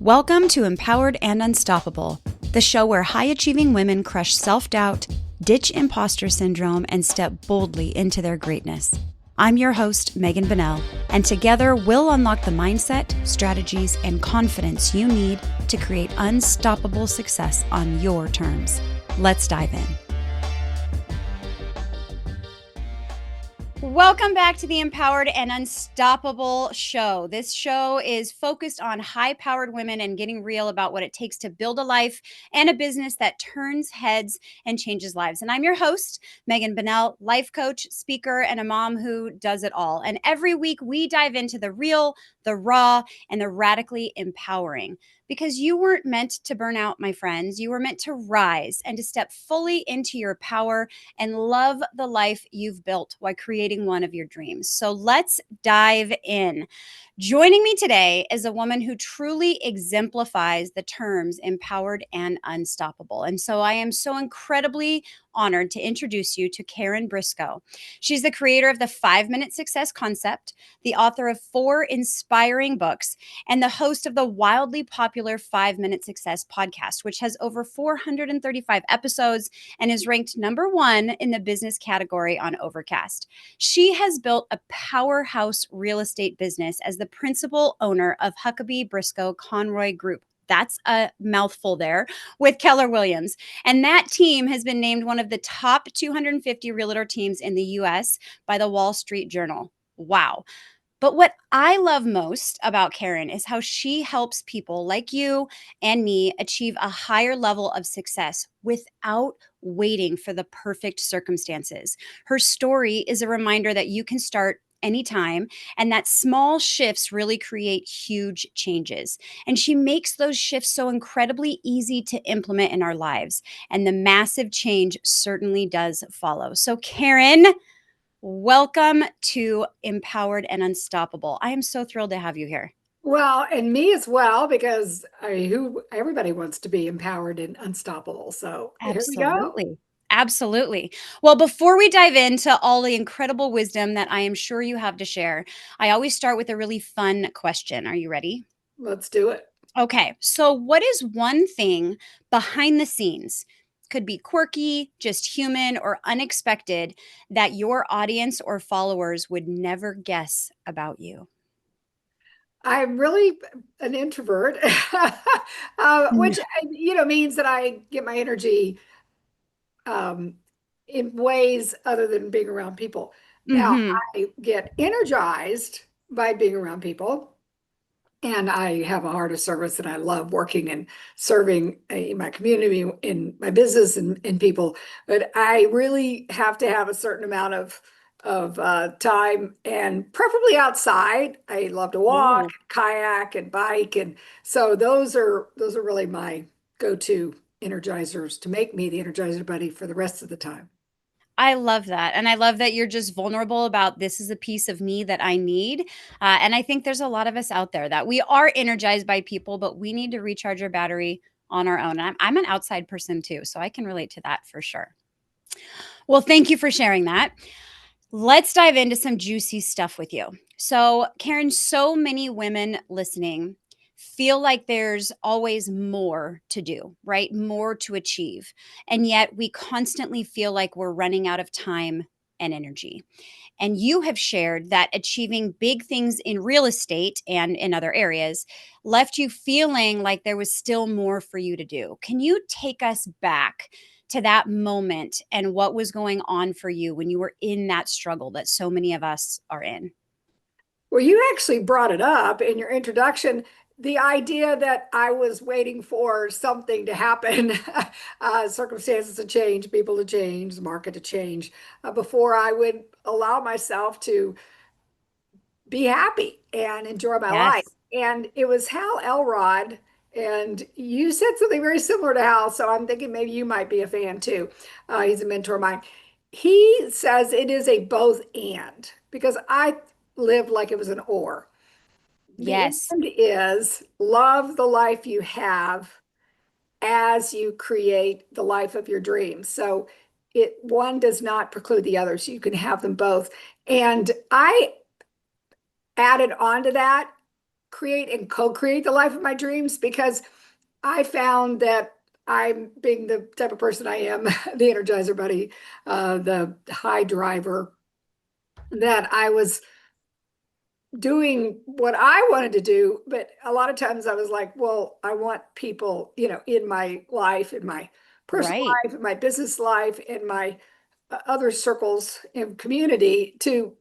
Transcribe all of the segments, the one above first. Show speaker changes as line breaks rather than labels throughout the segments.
Welcome to Empowered and Unstoppable, the show where high-achieving women crush self-doubt, ditch imposter syndrome, and step boldly into their greatness. I'm your host, Megan Bonnell, and together we'll unlock the mindset, strategies, and confidence you need to create unstoppable success on your terms. Let's dive in. Welcome back to the Empowered and Unstoppable show. This show is focused on high-powered women and getting real about what it takes to build a life and a business that turns heads and changes lives. And I'm your host, Megan Bonnell, life coach, speaker, and a mom who does it all. And every week we dive into the real, the raw, and the radically empowering. Because you weren't meant to burn out, my friends. You were meant to rise and to step fully into your power and love the life you've built while creating one of your dreams. So let's dive in. Joining me today is a woman who truly exemplifies the terms empowered and unstoppable. And so I am so incredibly honored to introduce you to Karen Briscoe. She's the creator of the 5-Minute Success Concept, the author of 4 inspiring books, and the host of the wildly popular 5-Minute Success podcast, which has over 435 episodes and is ranked #1 in the business category on Overcast. She has built a powerhouse real estate business as the principal owner of Huckabee Briscoe Conroy Group. That's a mouthful there, with Keller Williams. And that team has been named one of the top 250 realtor teams in the US by the Wall Street Journal. Wow. But what I love most about Karen is how she helps people like you and me achieve a higher level of success without waiting for the perfect circumstances. Her story is a reminder that you can start anytime and that small shifts really create huge changes. And she makes those shifts so incredibly easy to implement in our lives. And the massive change certainly does follow. So Karen, welcome to Empowered and Unstoppable. I am so thrilled to have you here.
Well, and me as well, because everybody wants to be empowered and unstoppable. So here we go.
Absolutely. Absolutely. Well, before we dive into all the incredible wisdom that I am sure you have to share, I always start with a really fun question. Are you ready?
Let's do it.
Okay. So, what is one thing behind the scenes? Could be quirky, just human, or unexpected that your audience or followers would never guess about you?
I'm really an introvert, which means that I get my energy in ways other than being around people. Now,
Mm-hmm.
I get energized by being around people. And I have a heart of service, and I love working and serving in my community, in my business, and people. But I really have to have a certain amount of time, and preferably outside. I love to walk,
Oh.
kayak, and bike, and so those are really my go-to energizers to make me the energizer buddy for the rest of the time.
I love that. And I love that you're just vulnerable about this is a piece of me that I need. And I think there's a lot of us out there that we are energized by people, but we need to recharge our battery on our own. And I'm an outside person too, so I can relate to that for sure. Well, thank you for sharing that. Let's dive into some juicy stuff with you. So, Karen, so many women listening feel like there's always more to do, right? More to achieve. And yet we constantly feel like we're running out of time and energy. And you have shared that achieving big things in real estate and in other areas left you feeling like there was still more for you to do. Can you take us back to that moment and what was going on for you when you were in that struggle that so many of us are in?
Well, you actually brought it up in your introduction, the idea that I was waiting for something to happen, circumstances to change, people to change, the market to change, before I would allow myself to be happy and enjoy my life.
Yes.
And it was Hal Elrod, and you said something very similar to Hal, so I'm thinking maybe you might be a fan too. He's a mentor of mine. He says it is a both and, because I lived like it was an or. The
Yes.
end is love the life you have as you create the life of your dreams. So one does not preclude the other, so you can have them both. And I added on to that, create and co-create the life of my dreams, because I found that I'm being the type of person I am, the Energizer Bunny, the high driver, that I was doing what I wanted to do, but a lot of times I was like, well, I want people, in my life, in my personal
Right.
life, in my business life, in my other circles in community to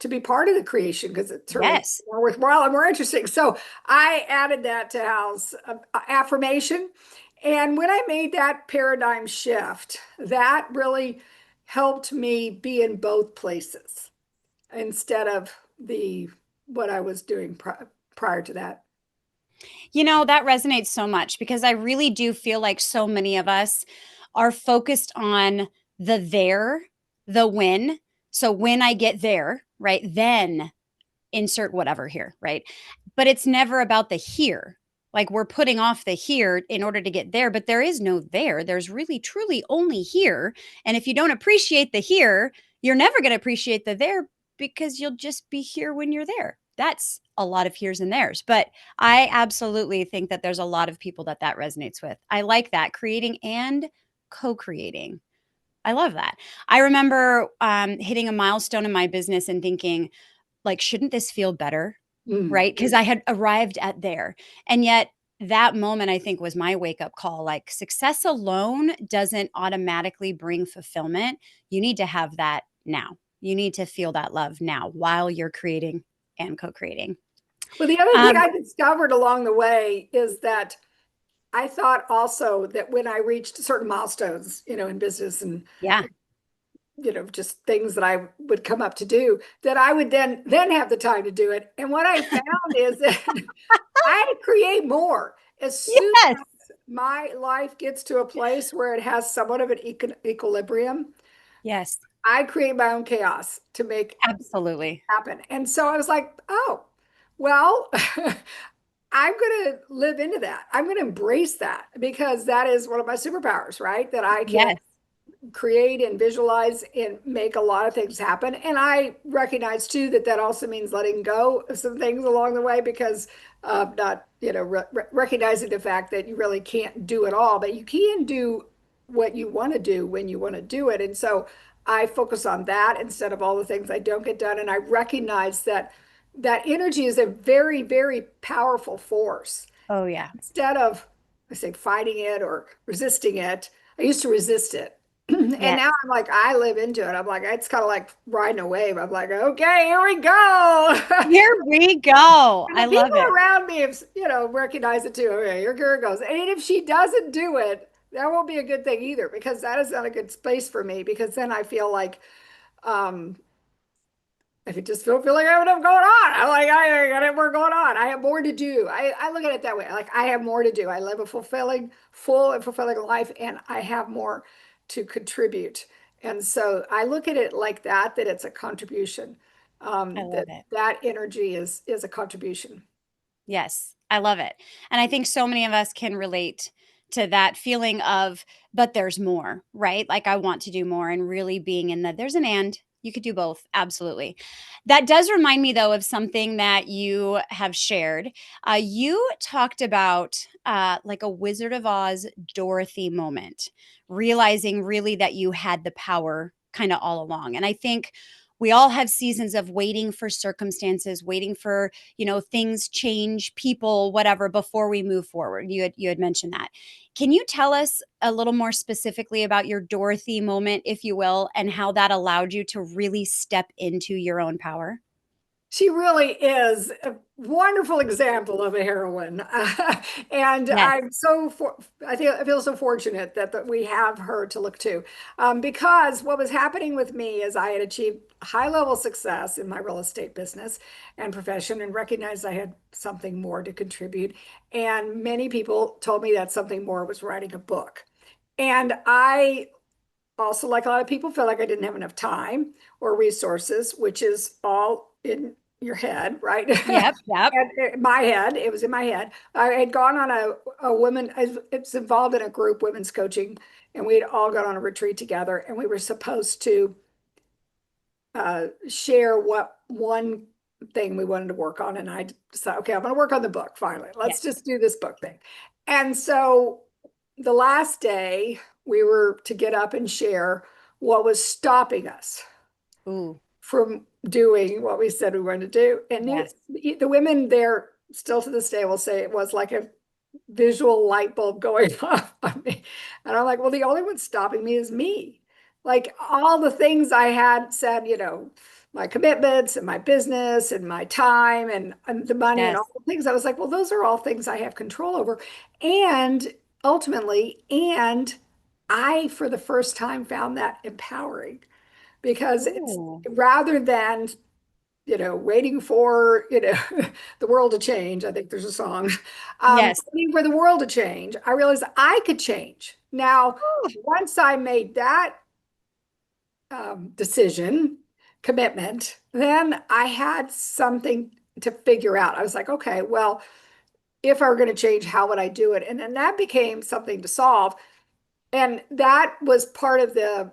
be part of the creation, because it certainly
Yes.
more worthwhile and more interesting. So I added that to house affirmation. And when I made that paradigm shift, that really helped me be in both places instead of the what I was doing prior to that.
That resonates so much because I really do feel like so many of us are focused on the there, the when. So when I get there, right, then insert whatever here, right? But it's never about the here. Like we're putting off the here in order to get there, but there is no there. There's really truly only here. And if you don't appreciate the here, you're never going to appreciate the there because you'll just be here when you're there. That's a lot of here's and there's. But I absolutely think that there's a lot of people that resonates with. I like that creating and co creating. I love that. I remember hitting a milestone in my business and thinking, like, shouldn't this feel better?
Mm.
Right? Because I had arrived at there. And yet, that moment, I think, was my wake up call. Like, success alone doesn't automatically bring fulfillment. You need to have that now. You need to feel that love now while you're creating and co creating.
Well, the other thing
Um,
I discovered along the way is that I thought also that when I reached certain milestones, in business and
yeah.
just things that I would come up to do, that I would then have the time to do it. And what I found is that I create more as soon
Yes.
as my life gets to a place where it has somewhat of an equilibrium.
Yes.
I create my own chaos to make
Absolutely.
happen. And so I was like, oh, well, I'm going to live into that. I'm going to embrace that, because that is one of my superpowers, right? That I can
Yes.
create and visualize and make a lot of things happen. And I recognize too that that also means letting go of some things along the way, because of not, recognizing the fact that you really can't do it all, but you can do what you want to do when you want to do it. And so I focus on that instead of all the things I don't get done. And I recognize that that energy is a very, very powerful force.
Oh, yeah.
Instead of, I say, fighting it or resisting it, I used to resist it. And
Yes.
now I'm like, I live into it. I'm like, it's kind of like riding a wave. I'm like, okay, here we go.
Here we go.
And
I
the
love
people
it.
around me have, recognize it too. Okay, here Karen goes. And if she doesn't do it, that won't be a good thing either, because that is not a good space for me, because then I feel like, um, if you just feel like I have enough going on, I'm like, I got more going on. I have more to do. I look at it that way. Like, I have more to do. I live a full and fulfilling life, and I have more to contribute. And so I look at it like that, that it's a contribution.
I love
That
it.
that energy is a contribution.
Yes, I love it. And I think so many of us can relate to that feeling of, but there's more, right? Like I want to do more and really being in that there's an and you could do both. Absolutely. That does remind me, though, of something that you have shared. You talked about like a Wizard of Oz Dorothy moment, realizing really that you had the power kind of all along. And I think we all have seasons of waiting for circumstances, waiting for things change, people, whatever, before we move forward. You had mentioned that. Can you tell us a little more specifically about your Dorothy moment, if you will, and how that allowed you to really step into your own power?
She really is a wonderful example of a heroine. And
Yes.
I feel so fortunate that we have her to look to. Because what was happening with me is I had achieved high level success in my real estate business and profession, and recognized I had something more to contribute. And many people told me that something more was writing a book. And I also, like a lot of people, felt like I didn't have enough time or resources, which is all in your head, right?
Yep. Yep.
And in my head, it was in my head. I had gone on a women, it's involved in a group, women's coaching, and we had all gone on a retreat together, and we were supposed to share what one thing we wanted to work on. And I decided, okay, I'm going to work on the book finally. Let's
Yes.
just do this book thing. And so the last day we were to get up and share what was stopping us
Ooh,
from doing what we said we wanted to do. And
yes.
the women there still to this day will say it was like a visual light bulb going off on me. And I'm like, well, the only one stopping me is me. Like all the things I had said, my commitments and my business and my time and the money and
Yes.
all the things. I was like, well, those are all things I have control over. And ultimately, and I, for the first time, found that empowering because it's
Ooh.
rather than waiting for, the world to change. I think there's a song.
Yes.
Waiting for the world to change. I realized I could change. Now,
Ooh.
once I made that decision, commitment, then I had something to figure out. I was like, okay, well, if I were going to change, how would I do it? And then that became something to solve. And that was part of the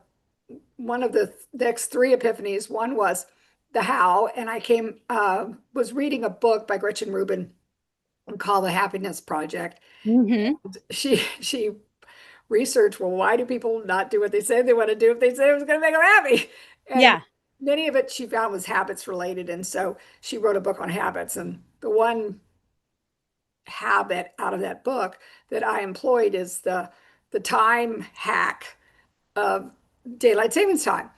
one of the next three epiphanies. One was the how, and I was reading a book by Gretchen Rubin called The Happiness Project.
Hmm.
She researched, well, why do people not do what they say they want to do if they say it was going to make them happy? And
Yeah.
many of it she found was habits related, and so she wrote a book on habits. And the one habit out of that book that I employed is the time hack of daylight savings time.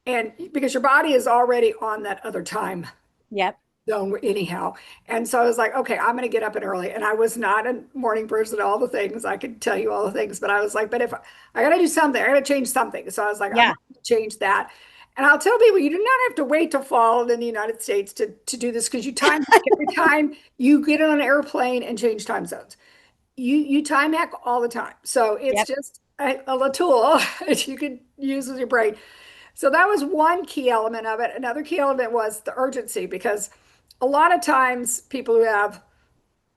And because your body is already on that other time
Yep.
zone anyhow. And so I was like, okay, I'm going to get up and early. And I was not a morning person, all the things. I could tell you all the things, but I was like, but if I got to do something, I got to change something. So I was like, I'm
Yeah.
going to change that. And I'll tell people, you do not have to wait till fall in the United States to do this because you time hack every time you get on an airplane and change time zones. You time hack all the time. So it's
Yep.
just a tool that you can use with your brain. So that was one key element of it. Another key element was the urgency, because a lot of times people who have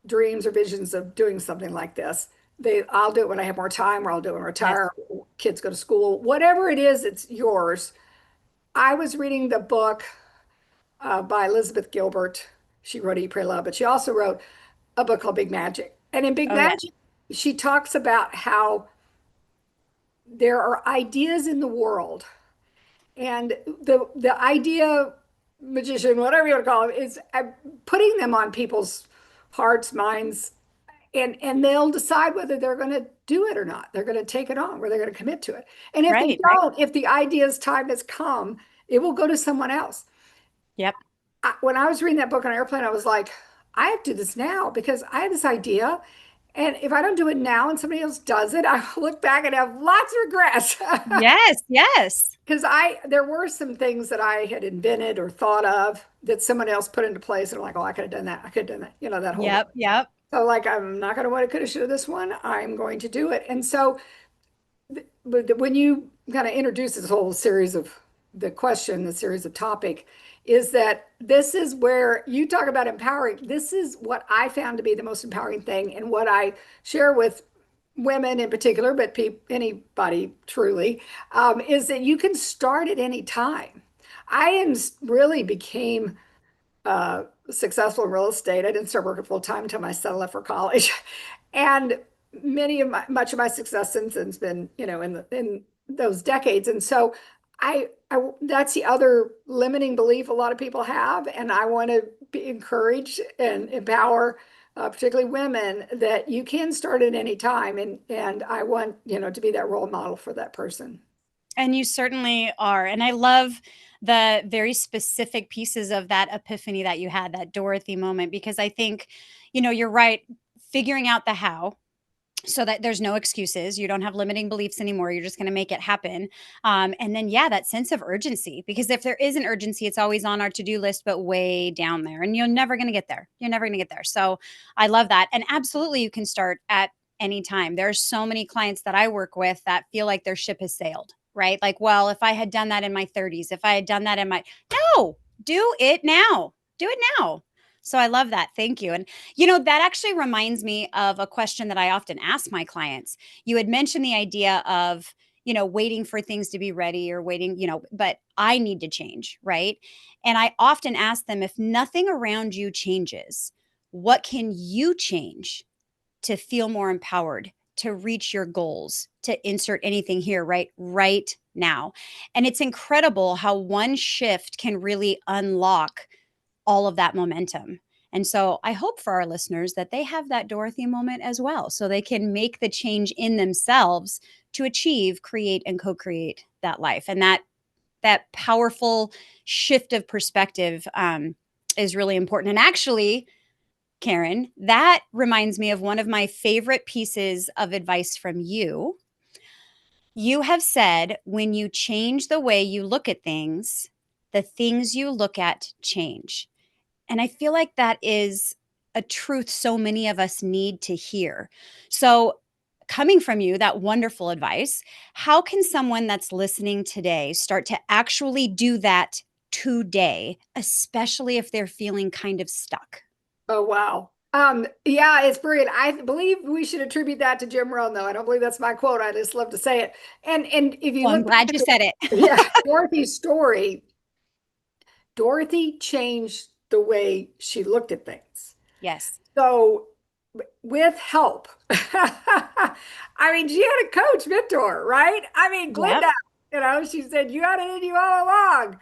dreams or visions of doing something like this, I'll do it when I have more time, or I'll do it when I
Yes.
retire, kids go to school, whatever it is, it's yours. I was reading the book by Elizabeth Gilbert. She wrote Eat, Pray, Love, but she also wrote a book called Big Magic. And in Big
Oh, yes.
Magic, she talks about how there are ideas in the world. And the idea magician, whatever you want to call him, is putting them on people's hearts, minds, and they'll decide whether they're going to do it or not. They're going to take it on, or they're going to commit to it. And if they
Right. Right.
don't, if the idea's time has come, it will go to someone else.
Yep.
When I was reading that book on an airplane, I was like, I have to do this now because I have this idea. And if I don't do it now and somebody else does it, I look back and have lots of regrets.
Yes. Yes.
Because there were some things that I had invented or thought of that someone else put into place, and I'm like, oh, I could have done that. I could have done that. That whole.
Yep. Yep.
So like, I'm not going to what I could have, should have this one. I'm going to do it. And so, but when you kind of introduce this whole series of the series of topic, is that this is where you talk about empowering. This is what I found to be the most empowering thing, and what I share with women in particular, but anybody truly, is that you can start at any time. Really became successful in real estate. I didn't start working full time until my son left for college, and much of my success since then has been, in those decades. And so, that's the other limiting belief a lot of people have, and I want to be encouraged and empower. Particularly women, that you can start at any time, and I want to be that role model for that person.
And you certainly are. And I love the very specific pieces of that epiphany that you had, that Dorothy moment, because I think, you're right. Figuring out the how, so that there's no excuses. You don't have limiting beliefs anymore. You're just going to make it happen. And then, yeah, that sense of urgency, because if there is an urgency, it's always on our to do list, but way down there. And you're never going to get there. You're never going to get there. So I love that. And absolutely, you can start at any time. There's so many clients that I work with that feel like their ship has sailed, right? Like, well, if I had done that in my 30s, if I had done that in my, no, do it now. Do it now. So I love that. Thank you. And that actually reminds me of a question that I often ask my clients. You had mentioned the idea of, waiting for things to be ready or waiting, but I need to change, right? And I often ask them, if nothing around you changes, what can you change to feel more empowered, to reach your goals, to insert anything here, right now? And it's incredible how one shift can really unlock all of that momentum. And so I hope for our listeners that they have that Dorothy moment as well, so they can make the change in themselves to achieve, create, and co-create that life. And that powerful shift of perspective is really important. And actually, Karen, that reminds me of one of my favorite pieces of advice from you. You have said, when you change the way you look at things, the things you look at change. And I feel like that is a truth so many of us need to hear. So, coming from you, that wonderful advice, how can someone that's listening today start to actually do that today, especially if they're feeling kind of stuck?
Oh, wow. Yeah, it's brilliant. I believe we should attribute that to Jim Rohn, though. I don't believe that's my quote. I just love to say it. And if you
Well, I'm
look
glad
back
you
at
said it.
yeah, Dorothy's story, Dorothy changed the way she looked at things.
Yes.
So with help, I mean, she had a coach mentor, right? I mean,
Yep.
Glinda, she said, you had it in you all along.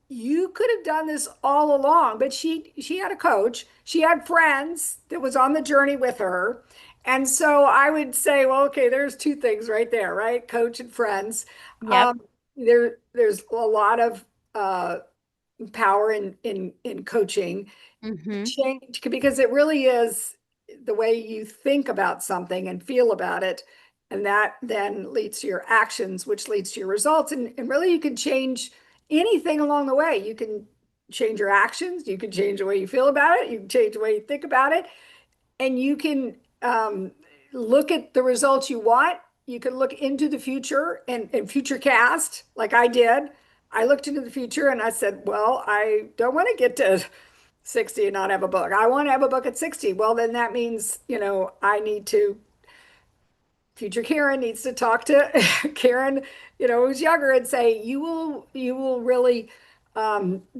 You could have done this all along, but she had a coach. She had friends that was on the journey with her. And so I would say, well, okay, there's two things right there, right? Coach and friends.
Yep.
Um, there's a lot of power in coaching
Hmm.
change, because it really is the way you think about something and feel about it, and that then leads to your actions, which leads to your results. And really, you can change anything along the way. You can change your actions, you can change the way you feel about it, you can change the way you think about it, and you can look at the results you want. You can look into the future and future cast, like I did. I looked into the future and I said, well, I don't want to get to 60 and not have a book. I want to have a book at 60. Well, then that means, I need to, future Karen needs to talk to Karen, who's younger, and say, you will really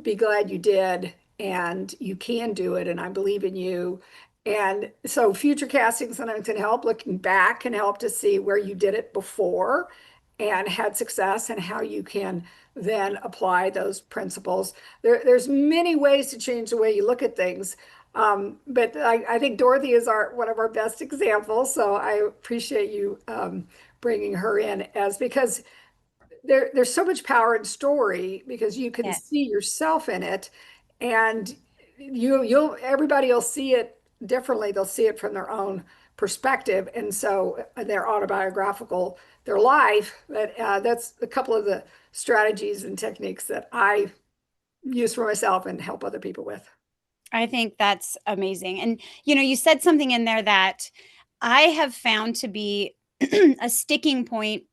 be glad you did, and you can do it, and I believe in you. And so future casting sometimes can help. Looking back can help to see where you did it before and had success, and how you can then apply those principles. There's many ways to change the way you look at things. But I think Dorothy is one of our best examples. So I appreciate you bringing her in, as because there's so much power in story, because you can
Yes.
see yourself in it, and you'll everybody will see it differently. They'll see it from their own perspective, and so their autobiographical, their life. But that's a couple of the strategies and techniques that I use for myself and help other people with.
I think that's amazing. And, you said something in there that I have found to be a sticking point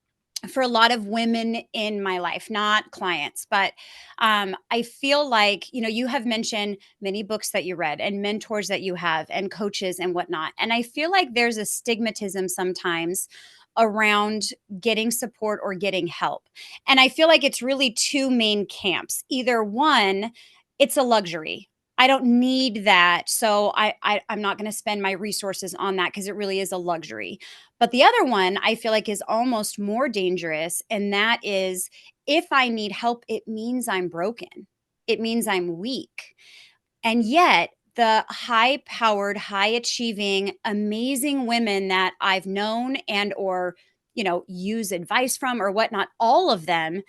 for a lot of women in my life, not clients, but I feel like, you have mentioned many books that you read and mentors that you have and coaches and whatnot. And I feel like there's a stigmatism sometimes around getting support or getting help. And I feel like it's really two main camps. Either one, it's a luxury. I don't need that. So I'm not going to spend my resources on that because it really is a luxury. But the other one I feel like is almost more dangerous. And that is, if I need help, it means I'm broken. It means I'm weak. And yet, the high powered, high achieving, amazing women that I've known and or, use advice from or whatnot, all of them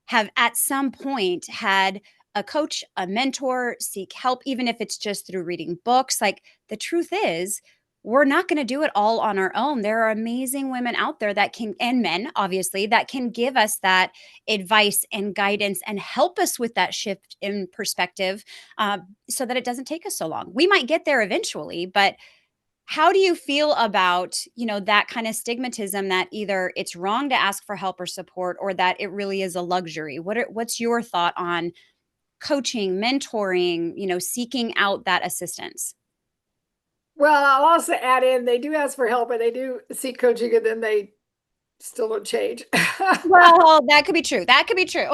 have at some point had a coach, a mentor, seek help, even if it's just through reading books. Like, the truth is, we're not going to do it all on our own. There are amazing women out there that can, and men, obviously, that can give us that advice and guidance and help us with that shift in perspective, so that it doesn't take us so long. We might get there eventually, but how do you feel about, that kind of stigmatism that either it's wrong to ask for help or support, or that it really is a luxury? What's your thought on coaching, mentoring, seeking out that assistance?
Well, I'll also add in, they do ask for help and they do seek coaching, and then they still don't change.
Well, that could be true. That could be true.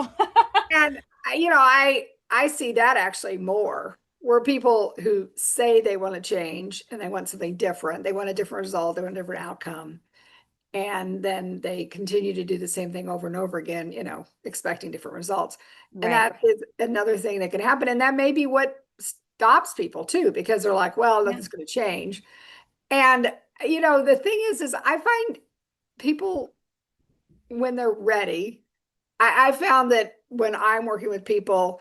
And I see that actually more where people who say they want to change and they want something different, they want a different result, they want a different outcome, and then they continue to do the same thing over and over again, expecting different results. And
Right.
that is another thing that can happen. And that may be what stops people too, because they're like, well,
Yeah.
nothing's going to change. And the thing is I find people when they're ready, I found that when I'm working with people,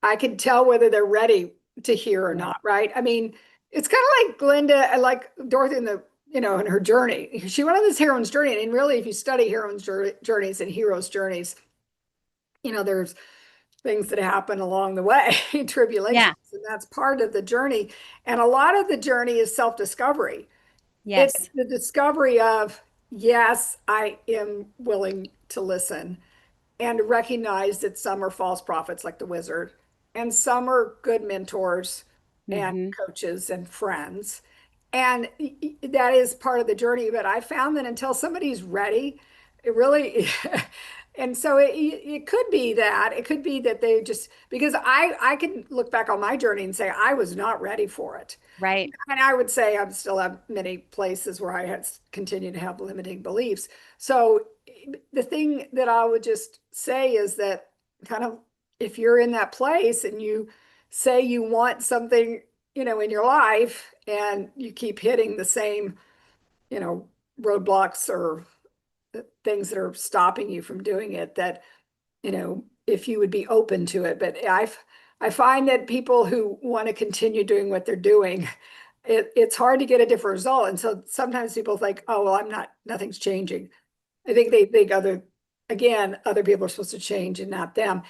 I can tell whether they're ready to hear or
Right.
not, right? I mean, it's kind of like Glinda, like Dorothy in her journey. She went on this heroine's journey. And really, if you study heroine's journeys and heroes' journeys, there's things that happen along the way, tribulations,
Yeah.
and that's part of the journey. And a lot of the journey is self-discovery. It's
Yes.
the discovery of, yes, I am willing to listen and recognize that some are false prophets like the wizard and some are good mentors and
Hmm.
coaches and friends. And that is part of the journey. But I found that until somebody's ready, it really, and so it could be that it could be that they just, because I can look back on my journey and say I was not ready for it.
Right.
And I would say I still have many places where I had continued to have limiting beliefs. So the thing that I would just say is that kind of if you're in that place and you say you want something, in your life and you keep hitting the same, roadblocks or things that are stopping you from doing it, that, if you would be open to it. But I find that people who want to continue doing what they're doing, it's hard to get a different result. And so sometimes people think, oh, well, nothing's changing. I think they think other people are supposed to change and not them.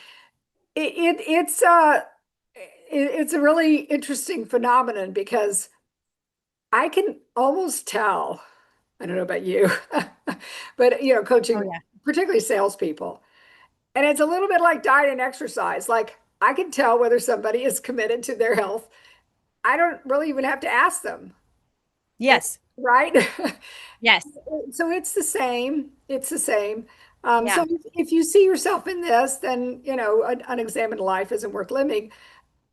It's a really interesting phenomenon because I can almost tell, I don't know about you, but
Oh,
coaching,
yeah.
particularly salespeople. And it's a little bit like diet and exercise. Like I can tell whether somebody is committed to their health. I don't really even have to ask them.
Yes.
Right?
Yes.
So it's the same. It's the same. So
Yeah.
if you see yourself in this, then an unexamined life isn't worth living.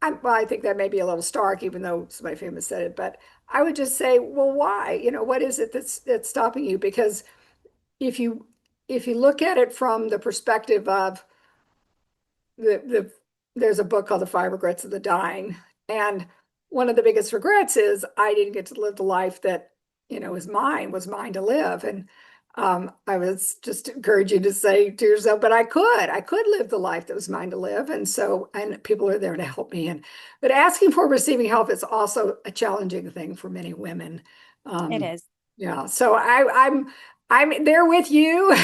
Well, I think that may be a little stark, even though somebody famous said it. But I would just say, well, why? What is it that's stopping you? Because if you if you look at it from the perspective of the there's a book called The Five Regrets of the Dying, and one of the biggest regrets is I didn't get to live the life that was mine to live. And I was just encouraging to say to yourself, but I could live the life that was mine to live. And people are there to help me. But asking for receiving help is also a challenging thing for many women.
It
Um,
is.
yeah, so I'm there with you,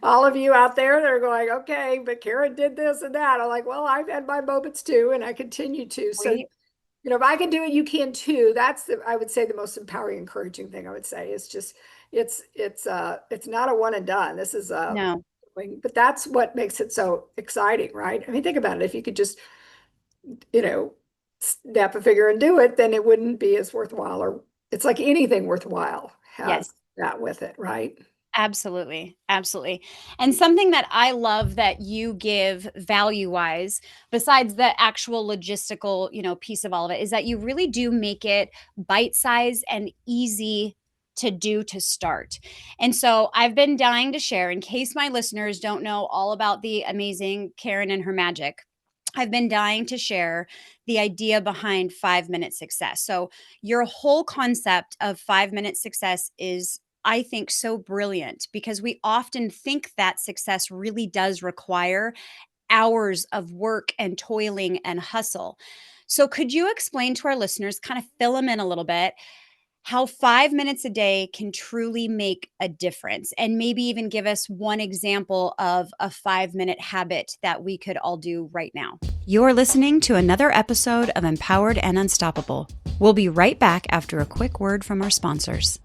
all of you out there that are going, okay, but Karen did this and that. I'm like, well, I've had my moments too, and I continue to. So,
Right.
if I can do it, you can too. I would say the most empowering, encouraging thing I would say is just it's not a one and done. This is
No.
but that's what makes it so exciting, right? I mean, think about it. If you could just, you know, snap a figure and do it, then it wouldn't be as worthwhile, or it's like anything worthwhile has
Yes.
that with it, right?
Absolutely. Absolutely. And something that I love that you give value wise, besides the actual logistical, piece of all of it, is that you really do make it bite size and easy to do to start. And so I've been dying to share, in case my listeners don't know all about the amazing Karen and her magic. I've been dying to share the idea behind 5 minute success. So, your whole concept of 5 minute success is, I think, so brilliant because we often think that success really does require hours of work and toiling and hustle. So, could you explain to our listeners, kind of fill them in a little bit, how 5 minutes a day can truly make a difference? And maybe even give us one example of a 5 minute habit that we could all do right now. You're listening to another episode of Empowered and Unstoppable. We'll be right back after a quick word from our sponsors.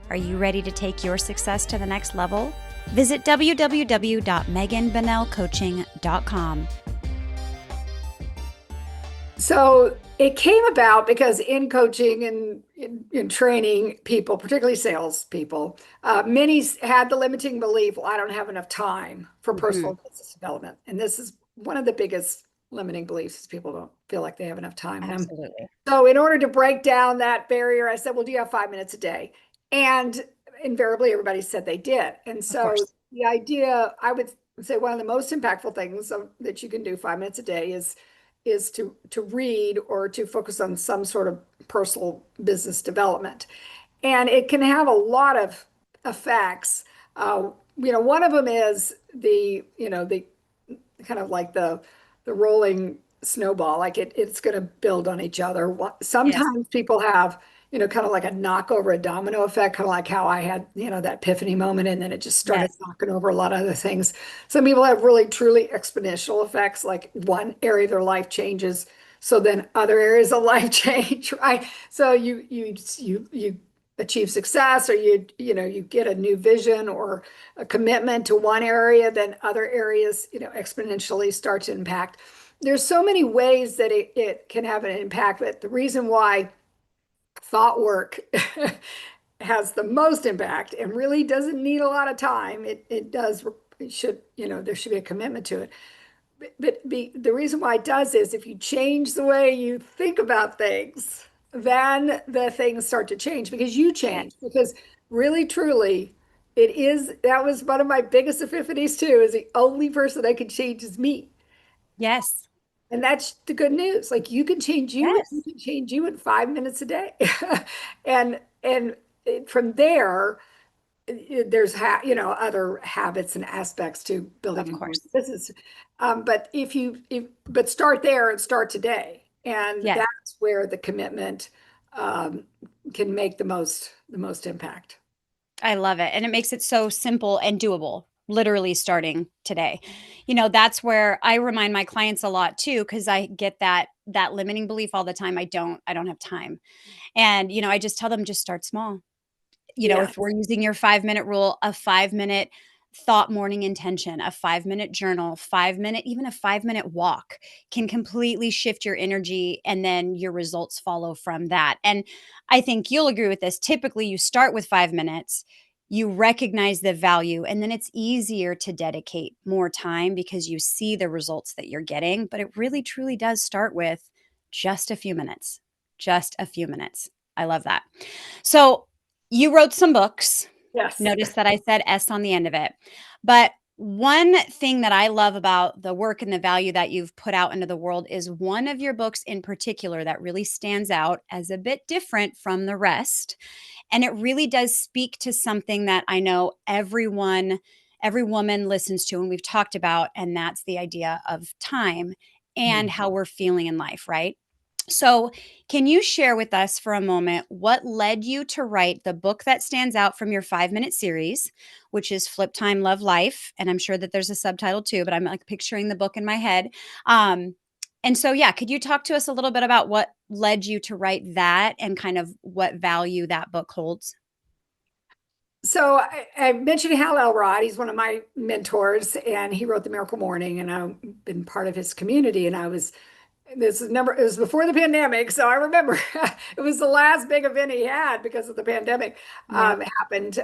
Are you ready to take your success to the next level? Visit www.meganbonnellcoaching.com.
So It came about because in coaching and in training people, particularly sales people, many had the limiting belief, well, I don't have enough time for
Hmm.
personal business development. And this is one of the biggest limiting beliefs is people don't feel like they have enough time.
Absolutely.
So in order to break down that barrier, I said, well, do you have 5 minutes a day? And invariably everybody said they did. And
Of
so
course.
the idea, I would say one of the most impactful things that you can do 5 minutes a day is to read or to focus on some sort of personal business development. And it can have a lot of effects. One of them is the kind of like the rolling snowball, like it's going to build on each other.
Yes.
Sometimes people have, kind of like a knock over a domino effect, kind of like how I had, that epiphany moment, and then it just started
Yes.
knocking over a lot of other things. Some people have really truly exponential effects, like one area of their life changes, so then other areas of life change, right? So you achieve success, or you get a new vision or a commitment to one area, then other areas, exponentially start to impact. There's so many ways that it can have an impact, but the reason why thought work has the most impact and really doesn't need a lot of time, it should, there should be a commitment to it. The reason why it does is if you change the way you think about things, then the things start to change because you
Yes.
change. Because really, truly, that was one of my biggest epiphanies too, is the only person I can change is me.
Yes.
And that's the good news. Like you
Yes.
can change you in 5 minutes a day. And from there, there's other habits and aspects to building
Of
and growing
course.
a business. But start there and start today, and
Yes.
that's where the commitment um, can make the most impact.
I love it. And it makes it so simple and doable, literally starting today. That's where I remind my clients a lot too, because I get that limiting belief all the time. I don't have time. And I just tell them just start small.
Yeah.
If we're using your 5-minute rule, a 5-minute thought morning intention, a 5-minute journal, 5-minute, even a 5-minute walk can completely shift your energy and then your results follow from that. And I think you'll agree with this. Typically, you start with 5 minutes, you recognize the value, and then it's easier to dedicate more time because you see the results that you're getting. But it really, truly does start with just a few minutes, just a few minutes. I love that. So, you wrote some books.
Yes.
Notice that I said S on the end of it. But one thing that I love about the work and the value that you've put out into the world is one of your books in particular that really stands out as a bit different from the rest. And it really does speak to something that I know every woman listens to, and we've talked about, and that's the idea of time and
Mhm.
how we're feeling in life, right? So, can you share with us for a moment what led you to write the book that stands out from your 5-minute series, which is Flip Time, Love Life? And I'm sure that there's a subtitle too, but I'm like picturing the book in my head. Um, and so, yeah, could you talk to us a little bit about what led you to write that and kind of what value that book holds?
So I mentioned Hal Elrod. He's one of my mentors, and he wrote The Miracle Morning, and I've been part of his community. And it was before the pandemic, so I remember it was the last big event he had because of the pandemic.
Yeah.
Happened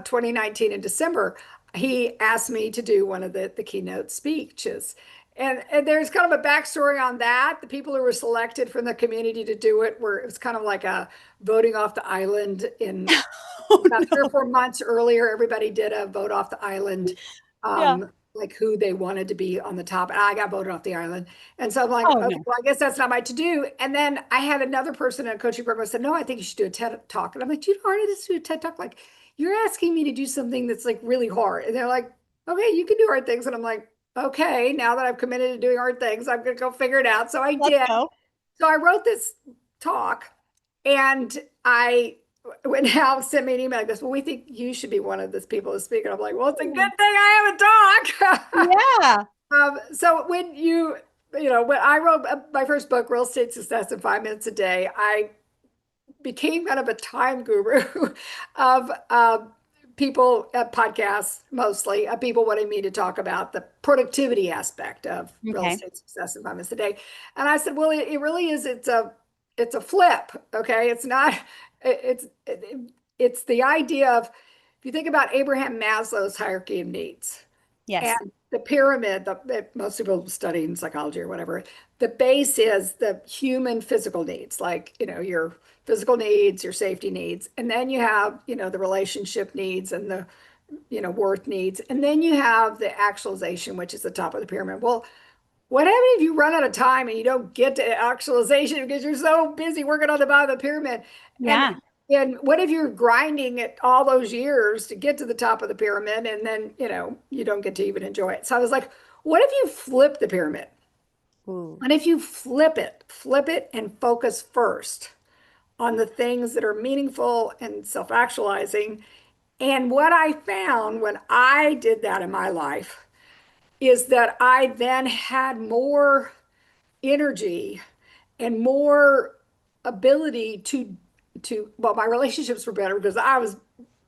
2019 in December. He asked me to do one of the keynote speeches. And there's kind of a backstory on that. The people who were selected from the community to do it was kind of like a voting off the island in
Oh,
about three or
no.
4 months earlier. Everybody did a vote off the island,
Yeah.
like who they wanted to be on the top. And I got voted off the island. And so I'm like,
Oh,
okay,
no.
well, I guess that's not my to do. And then I had another person in a coaching program said, no, I think you should do a TED talk. And I'm like, you know, already just do a TED talk. Like, you're asking me to do something that's like really hard. And they're like, okay, you can do hard things. And I'm like, okay, now that I've committed to doing hard things, I'm going to go figure it out. So I
Let's
did.
go.
So I wrote this talk, and I when Hal sent me an email, he goes, well, we think you should be one of these people to speak. And I'm like, well, it's a good thing
Oh.
I have a talk.
Yeah.
So when I wrote my first book, Real Estate Success in 5 Minutes a Day, I became kind of a time guru of people at podcasts, mostly people wanting me to talk about the productivity aspect of real
Okay.
estate success in 5 minutes a day. And I said, well, it really is. it's a flip. Okay. It's not, it's the idea of, if you think about Abraham Maslow's hierarchy of needs
Yes.
and the pyramid, that most people studying psychology or whatever, the base is the human physical needs, like, your physical needs, your safety needs. And then you have, the relationship needs and the, worth needs. And then you have the actualization, which is the top of the pyramid. Well, what happens if you run out of time and you don't get to actualization because you're so busy working on the bottom of the pyramid? And
Yeah.
and what if you're grinding it all those years to get to the top of the pyramid and then, you don't get to even enjoy it? So I was like, what if you flip the pyramid?
Ooh.
What if you flip it and focus first on the things that are meaningful and self-actualizing? And what I found when I did that in my life is that I then had more energy and more ability to my relationships were better because I was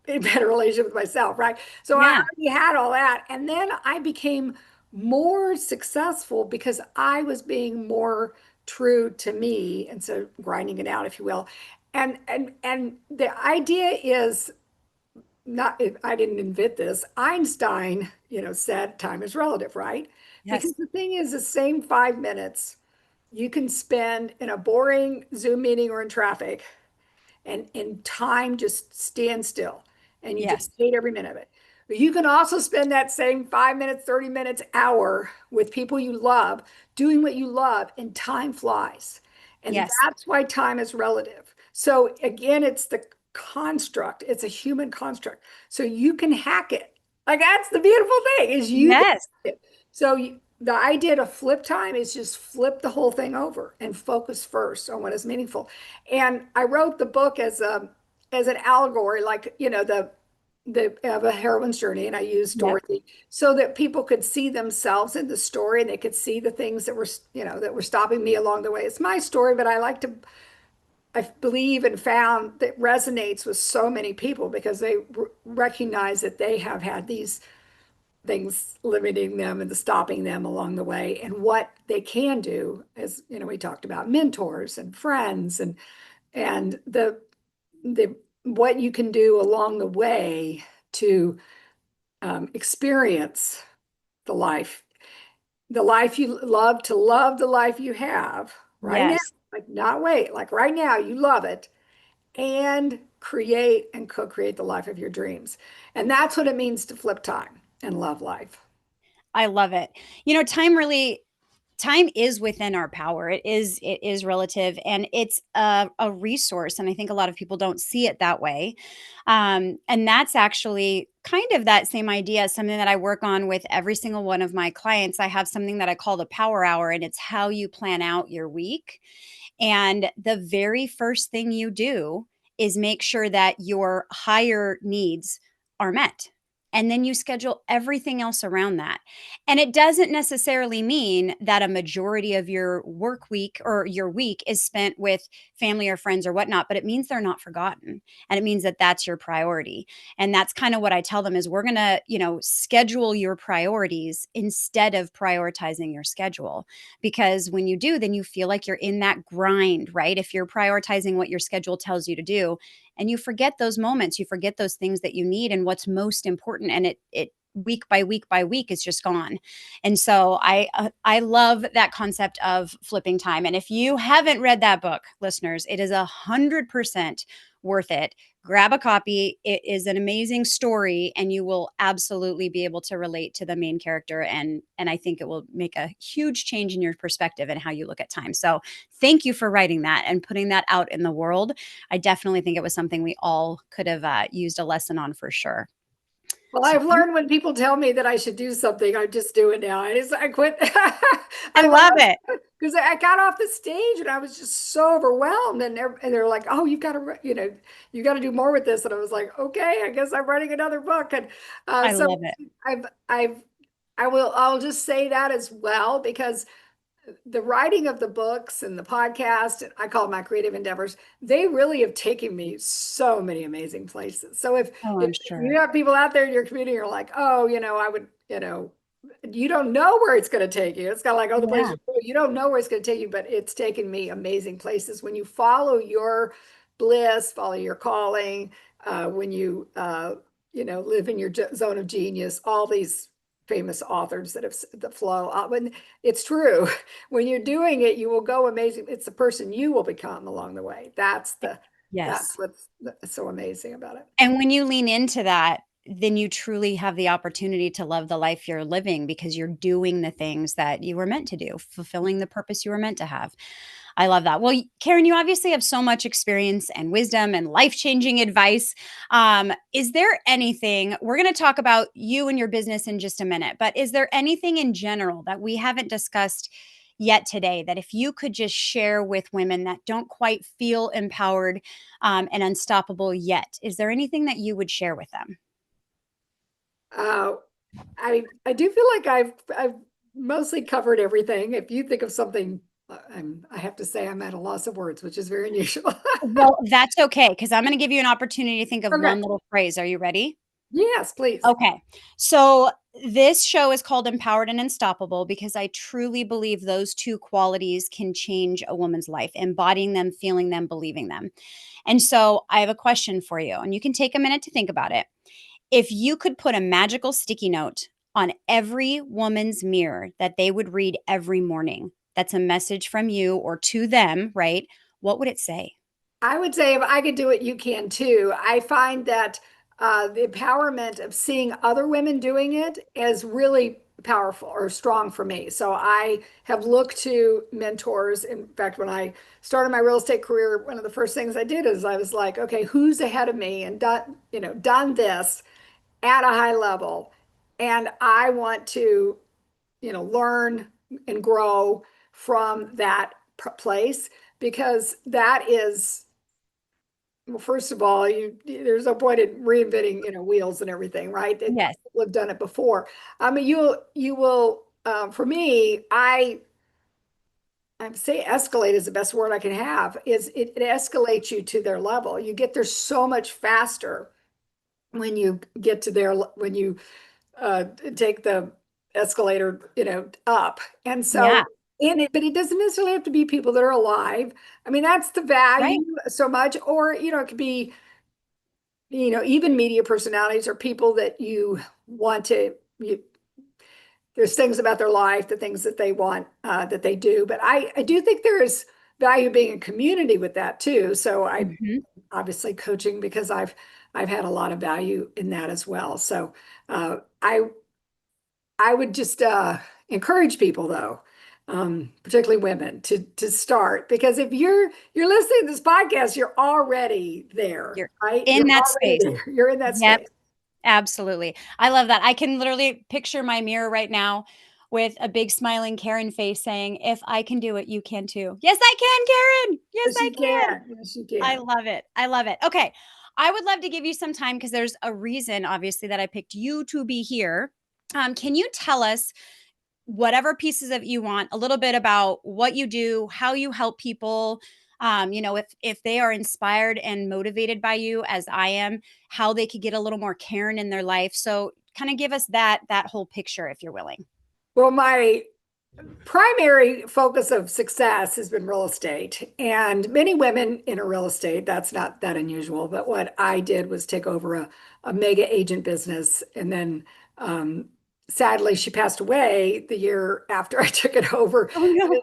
in better relationship with myself, right? So I
Yeah.
already had all that. And then I became more successful because I was being more true to me instead of grinding it out, if you will. And the idea is not, I didn't invent this. Einstein, said time is relative, right? Because
Yes.
the thing is, the same 5 minutes you can spend in a boring Zoom meeting or in traffic, and time just stands still and you just
Yes.
hate every minute of it. But you can also spend that same 5 minutes, 30 minutes, hour with people you love, doing what you love, and time flies. And
Yes.
that's why time is relative. So again, it's the construct, it's a human construct. So you can hack it. Like, that's the beautiful thing, is you can
Yes.
hack it. So the idea to flip time is just flip the whole thing over and focus first on what is meaningful. And I wrote the book as an allegory, like, the of a heroine's journey, and I used
Yep.
Dorothy so that people could see themselves in the story and they could see the things that were stopping me along the way. It's my story, but I believe and found that resonates with so many people because they recognize that they have had these things limiting them and stopping them along the way, and what they can do, as we talked about mentors and friends, and the what you can do along the way to experience the life, you love, to love the life you have right now,
Yes.
like, not wait, like right now you love it, and create and co-create the life of your dreams. And that's what it means to flip time and love life.
I love it. Time is within our power. It is relative, and it's a resource, and I think a lot of people don't see it that way. And that's actually kind of that same idea, something that I work on with every single one of my clients. I have something that I call the power hour, and it's how you plan out your week. And the very first thing you do is make sure that your higher needs are met. And then you schedule everything else around that. And it doesn't necessarily mean that a majority of your work week or your week is spent with family or friends or whatnot, but it means they're not forgotten. And it means that that's your priority. And that's kind of what I tell them is we're going to, schedule your priorities instead of prioritizing your schedule. Because when you do, then you feel like you're in that grind, right? If you're prioritizing what your schedule tells you to do, and you forget those moments, you forget those things that you need and what's most important, and it week by week by week is just gone. And so I love that concept of flipping time. And if you haven't read that book, listeners, it is 100% worth it. Grab a copy. It is an amazing story, and you will absolutely be able to relate to the main character. And I think it will make a huge change in your perspective and how you look at time. So thank you for writing that and putting that out in the world. I definitely think it was something we all could have used a lesson on for sure.
Well,
So
I've learned when people tell me that I should do something, I just do it now. I quit.
I love it.
Because I got off the stage and I was just so overwhelmed, and they're like, "Oh, you got to do more with this." And I was like, "Okay, I guess I'm writing another book." And
I
so
love it.
I've I'll just say that as well, because the writing of the books and the podcast, I call it my creative endeavors, they really have taken me so many amazing places. So if
Oh,
if
I'm sure.
you have people out there in your community who are like, oh, I would, you don't know where it's going to take you. It's kind of like, oh, the place
Yeah.
you don't know where it's going to take you, but it's taken me amazing places. When you follow your bliss, follow your calling, when live in your zone of genius, all these famous authors that have the flow. When it's true, when you're doing it, you will go amazing. It's the person you will become along the way. That's
Yes.
what's so amazing about it.
And when you lean into that, then you truly have the opportunity to love the life you're living because you're doing the things that you were meant to do, fulfilling the purpose you were meant to have. I love that. Well, Karen, you obviously have so much experience and wisdom and life changing advice. Is there anything, we're going to talk about you and your business in just a minute, but is there anything in general that we haven't discussed yet today that if you could just share with women that don't quite feel empowered and unstoppable yet, is there anything that you would share with them?
Uh, I do feel like I've mostly covered everything. If you think of something, I have to say I'm at a loss of words, which is very unusual.
Well, that's okay because I'm going to give you an opportunity to think of
Okay.
one little phrase. Are you ready?
Yes, please.
Okay. So this show is called Empowered and Unstoppable because I truly believe those two qualities can change a woman's life, embodying them, feeling them, believing them. And so I have a question for you, and you can take a minute to think about it. If you could put a magical sticky note on every woman's mirror that they would read every morning, that's a message from you or to them, right? What would it say?
I would say if I could do it, you can too. I find that the empowerment of seeing other women doing it is really powerful or strong for me. So I have looked to mentors. In fact, when I started my real estate career, one of the first things I did is I was like, okay, who's ahead of me and done this at a high level, and I want to, learn and grow from that place because that is, well, first of all, there's no point in reinventing, wheels and everything, right?
Yes.
People have done it before. I mean, you will. For me, I say escalate is the best word I can have. It escalates you to their level. You get there so much faster when you get to their when you uh, take the escalator, up. And
Yeah.
so in it, but it doesn't necessarily have to be people that are alive. I mean, that's the
Right.
value so much, or, it could be, even media personalities or people that you want to, there's things about their life, the things that they want, that they do. But I do think there is value being a community with that too. So I
Mhm.
obviously coaching because I've had a lot of value in that as well. So I would just encourage people though, particularly women, to start because if you're listening to this podcast, you're already there,
You're
right?
in
You're
that
already
space.
there. You're in that
Yep.
space.
Absolutely. I love that. I can literally picture my mirror right now with a big smiling Karen face saying, "If I can do it, you can too." Yes, I can, Karen. Yes,
Yes,
I
you
can.
can. Yes, you
I
can.
love it. I love it. Okay. I would love to give you some time because there's a reason, obviously, that I picked you to be here. Can you tell us whatever pieces of you want, a little bit about what you do, how you help people, if they are inspired and motivated by you as I am, how they could get a little more Karen in their life. So kind of give us that whole picture if you're willing.
Well, my primary focus of success has been real estate, and many women in a real estate, that's not that unusual. But what I did was take over a mega agent business, and then sadly, she passed away the year after I took it over
Oh no.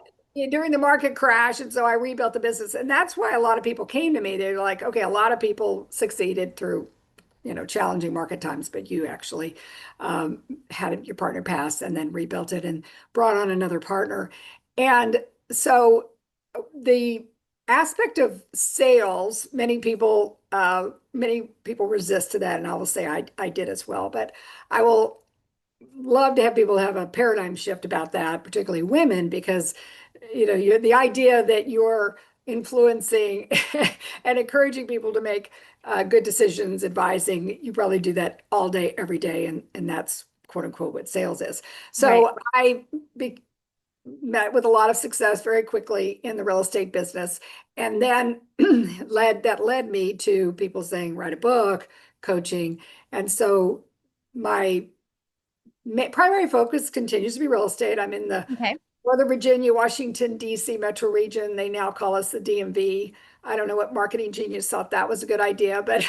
during the market crash. And so I rebuilt the business, and that's why a lot of people came to me. They're like, okay, a lot of people succeeded through challenging market times, but you actually um, had your partner pass and then rebuilt it and brought on another partner. And so the aspect of sales, many people resist to that, and I will say I did as well. But I will love to have people have a paradigm shift about that, particularly women, because you're the idea that you're influencing and encouraging people to make good decisions, advising, you probably do that all day, every day, and that's quote unquote what sales is.
Right.
So I met with a lot of success very quickly in the real estate business, and then led me to people saying write a book, coaching, and so my primary focus continues to be real estate. I'm in the
Okay.
Northern Virginia, Washington, D.C. metro region. They now call us the DMV. I don't know what marketing genius thought that was a good idea, but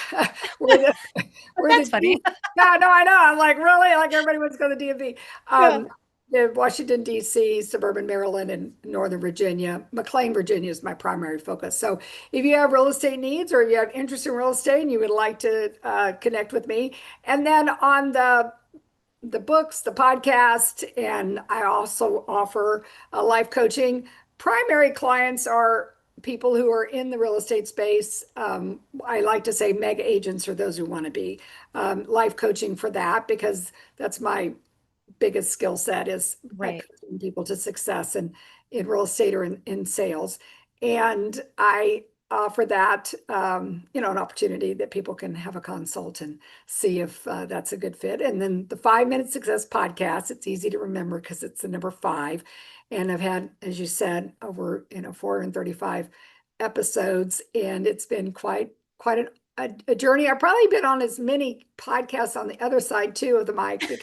we're the
But
we're the
that's funny.
D. Yeah, no, I know. I'm like, really? Like everybody wants to go to the DMV.
Yeah.
The Washington, D.C., suburban Maryland, and Northern Virginia. McLean, Virginia is my primary focus. So if you have real estate needs or you have interest in real estate and you would like to connect with me, and then on the books, the podcast, and I also offer life coaching. Primary clients are people who are in the real estate space. I like to say mega agents or those who want to be. Life coaching for that because that's my biggest skill set is
Right.
coaching people to success in real estate or in sales. And I offer that, an opportunity that people can have a consult and see if that's a good fit. And then the 5 Minute Success podcast, it's easy to remember because it's the number five. And I've had, as you said, over 435 episodes, and it's been quite a journey. I've probably been on as many podcasts on the other side too of the mic because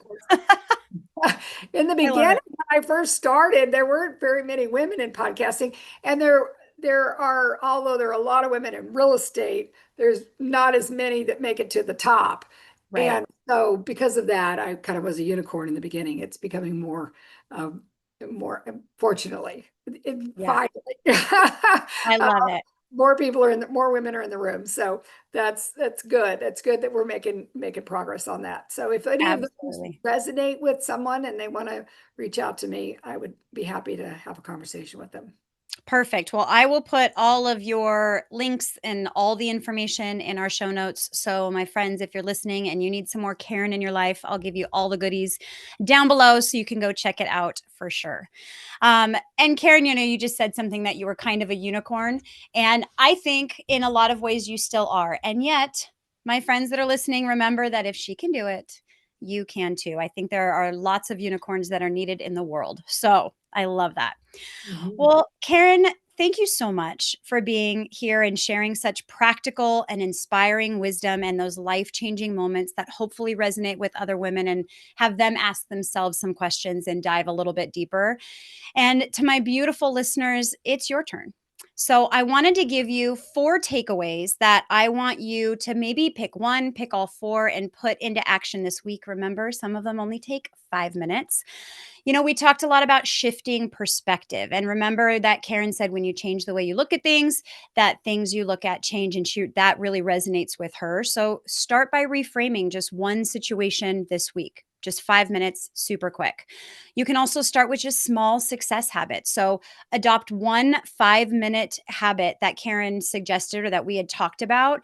in the
I love
beginning,
it.
when I first started, there weren't very many women in podcasting, and there are, although there are a lot of women in real estate, there's not as many that make it to the top.
Right.
And so because of that, I kind of was a unicorn in the beginning. It's becoming more, fortunately,
Yeah.
finally.
I
Uh,
love it.
more people are more women are in the room. So that's good. That's good that we're making progress on that. So if any of those
Absolutely.
resonate with someone and they want to reach out to me, I would be happy to have a conversation with them.
Perfect. Well, I will put all of your links and all the information in our show notes. So, my friends, if you're listening and you need some more Karen in your life, I'll give you all the goodies down below so you can go check it out for sure. And Karen, you just said something that you were kind of a unicorn. And I think in a lot of ways you still are. And yet, my friends that are listening, remember that if she can do it, you can too. I think there are lots of unicorns that are needed in the world. So, I love that.
Mhm.
Well, Karen, thank you so much for being here and sharing such practical and inspiring wisdom and those life changing moments that hopefully resonate with other women and have them ask themselves some questions and dive a little bit deeper. And to my beautiful listeners, it's your turn. So, I wanted to give you four takeaways that I want you to maybe pick one, pick all four, and put into action this week. Remember, some of them only take 5 minutes. We talked a lot about shifting perspective. And remember that Karen said when you change the way you look at things, that things you look at change. And that really resonates with her. So start by reframing just one situation this week. Just 5 minutes, super quick. You can also start with just small success habits. So, adopt one 5 minute habit that Karen suggested or that we had talked about.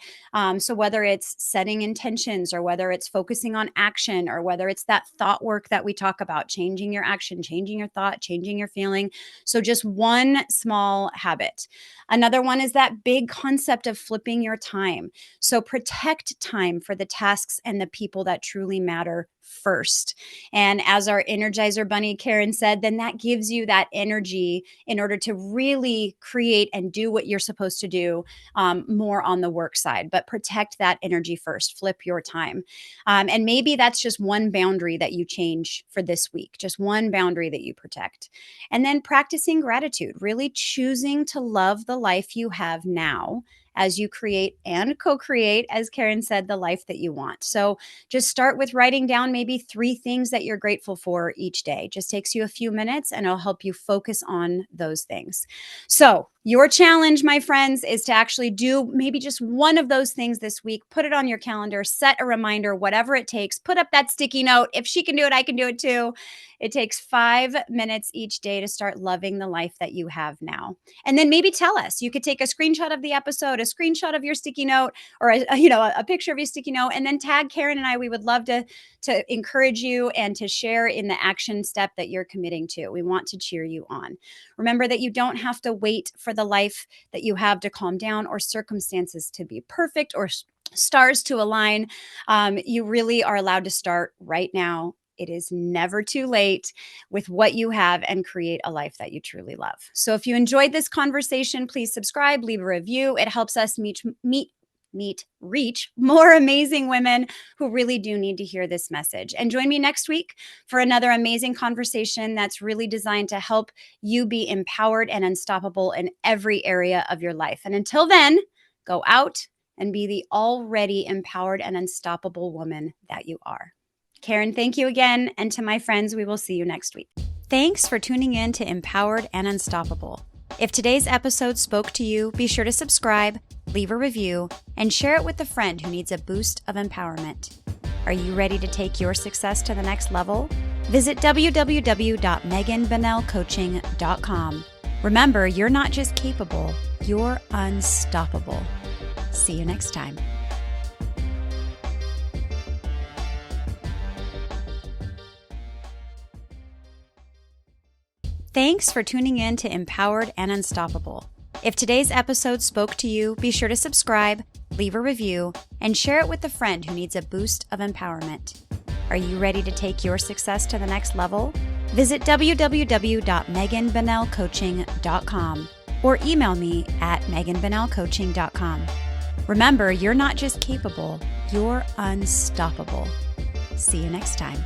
So, whether it's setting intentions or whether it's focusing on action or whether it's that thought work that we talk about, changing your action, changing your thought, changing your feeling. So, just one small habit. Another one is that big concept of flipping your time. So, protect time for the tasks and the people that truly matter first. And as our Energizer Bunny Karen said, then that gives you that energy in order to really create and do what you're supposed to do more on the work side. But protect that energy first, flip your time. And maybe that's just one boundary that you change for this week, just one boundary that you protect. And then practicing gratitude, really choosing to love the life you have now as you create and co create, as Karen said, the life that you want. So just start with writing down maybe three things that you're grateful for each day. Just takes you a few minutes and it'll help you focus on those things. So, your challenge, my friends, is to actually do maybe just one of those things this week. Put it on your calendar, set a reminder, whatever it takes. Put up that sticky note. If she can do it, I can do it too. It takes 5 minutes each day to start loving the life that you have now. And then maybe tell us. You could take a screenshot of the episode, a screenshot of your sticky note, or a picture of your sticky note, and then tag Karen and I. We would love to encourage you and to share in the action step that you're committing to. We want to cheer you on. Remember that you don't have to wait for the life that you have to calm down or circumstances to be perfect or stars to align. You really are allowed to start right now. It is never too late with what you have and create a life that you truly love. So if you enjoyed this conversation, please subscribe, leave a review. It helps us reach more amazing women who really do need to hear this message. And join me next week for another amazing conversation that's really designed to help you be empowered and unstoppable in every area of your life. And until then, go out and be the already empowered and unstoppable woman that you are. Karen, thank you again. And to my friends, we will see you next week. Thanks for tuning in to Empowered and Unstoppable. If today's episode spoke to you, be sure to subscribe, leave a review, and share it with a friend who needs a boost of empowerment. Are you ready to take your success to the next level? Visit www.meganbonnellcoaching.com. Remember, you're not just capable, you're unstoppable. See you next time. Thanks for tuning in to Empowered and Unstoppable. If today's episode spoke to you, be sure to subscribe, leave a review, and share it with a friend who needs a boost of empowerment. Are you ready to take your success to the next level? Visit www.meganbonnellcoaching.com or email me at meganbonnellcoaching.com. Remember, you're not just capable, you're unstoppable. See you next time.